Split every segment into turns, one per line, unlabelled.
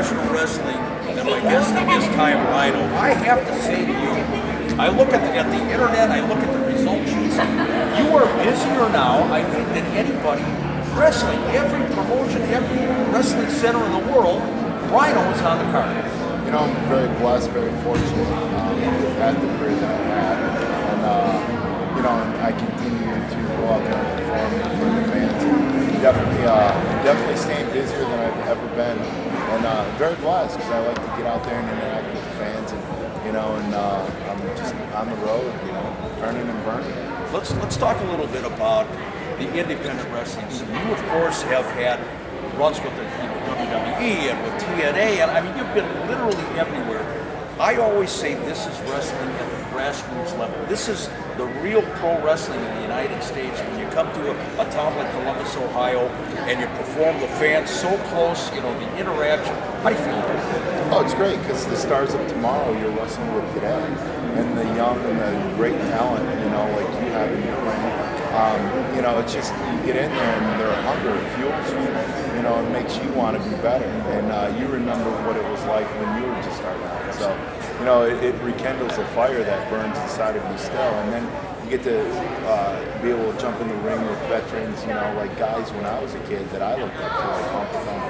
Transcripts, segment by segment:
professional wrestling and my guest at this time, Rino, I have to say to you, I look at the internet, I look at the result sheets. You are busier now, I think, than anybody wrestling. Every promotion, every wrestling center in the world, Rino is on the card.
You know, I'm very blessed, very fortunate to have had the career that I've had. And, you know, and I continue to go out there and perform for the fans. Definitely staying busier than I've ever been. And very blessed because I like to get out there and interact with the fans. And, you know, and I'm just on the road, you know, turning and burning.
Let's talk a little bit about the independent wrestling scene. You, of course, have had runs with the WWE and with TNA, and I mean, you've been literally everywhere. I always say this is wrestling at the grassroots level. This is the real pro wrestling in the United States. When you come to a town like Columbus, Ohio, and you perform the fans so close, you know, the interaction. How do you feel about it?
Oh, it's great because the stars of tomorrow you're wrestling with today, and the young and the great talent, you know, like you have in your ring. You know, it's just you get in there and their hunger fuels you. You know, it makes you want to be better, and you remember what it was like when you were just starting out. So, you know, it rekindles a fire that burns inside of you still, and then you get to be able to jump in the ring with veterans. You know, like guys when I was a kid that I looked up to, like Uncle Tom.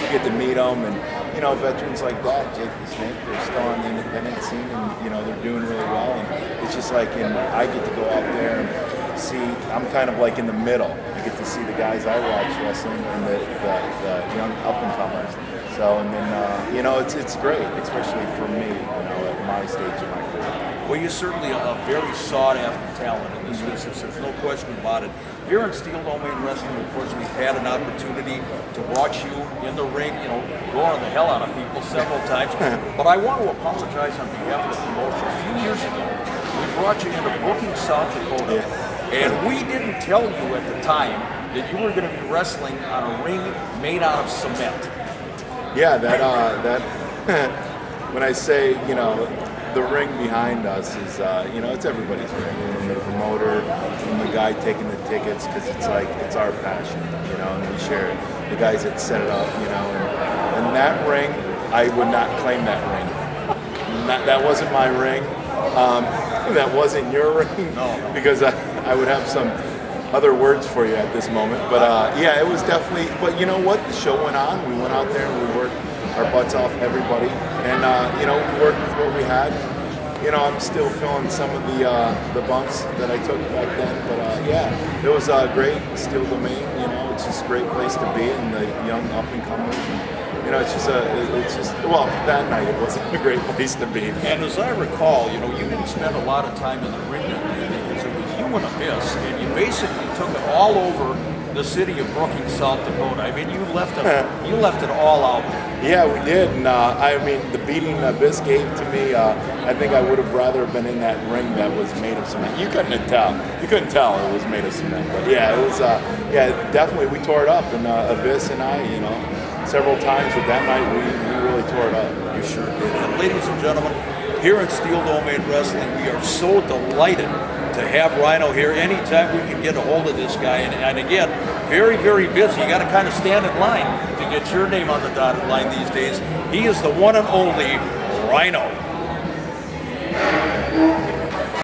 You get to meet them, and you know, veterans like that, Jake the Snake, they're still on the independent scene, and you know, they're doing really well. And it's just like, and I get to go out there and see. I'm kind of like in the middle. I get to see the guys I watch wrestling and the young up and comers. So, and then you know, it's great, especially for me, you know, at my stage of my career.
Well, you're certainly a very sought-after talent in this business. There's no question about it. Here in Steel Domain Wrestling, of course, we've had an opportunity to watch you in the ring, you know, roaring the hell out of people several times. But I want to apologize on behalf of the promotion. A few years ago, we brought you into Brookings, South Dakota, and we didn't tell you at the time that you were going to be wrestling on a ring made out of cement.
Yeah, that when I say, you know, the ring behind us is, you know, it's everybody's ring, from the promoter, from the guy taking the tickets, because it's like, it's our passion, you know, and we share it. The guys that set it up, you know, and that ring, I would not claim that ring. That wasn't my ring. That wasn't your ring.
No.
Because I would have some other words for you at this moment. But yeah, it was definitely, but you know what? The show went on. We went out there and we worked our butts off, everybody. And, you know, we worked with what we had. You know, I'm still feeling some of the bumps that I took back then. But yeah, it was great. Steel Domain, you know, it's just a great place to be, and the young up-and-comers. You know, it's just well, that night it wasn't a great place to be.
And as I recall, you know, you didn't spend a lot of time in the ring that day because it was you and Abyss, and you basically took it all over the city of Brookings, South Dakota. I mean, you left it all out there.
Yeah, we did, and I mean, the beating Abyss gave to me, I think I would have rather been in that ring that was made of cement. You couldn't tell it was made of cement, but yeah, it was, yeah, definitely we tore it up, and Abyss and I, you know, several times, but that night we really tore it up.
You sure did. And ladies and gentlemen, here in Steel Domain Wrestling, we are so delighted to have Rino here. Anytime we can get a hold of this guy, and again, very, very busy. You got to kind of stand in line to get your name on the dotted line these days. He is the one and only Rino.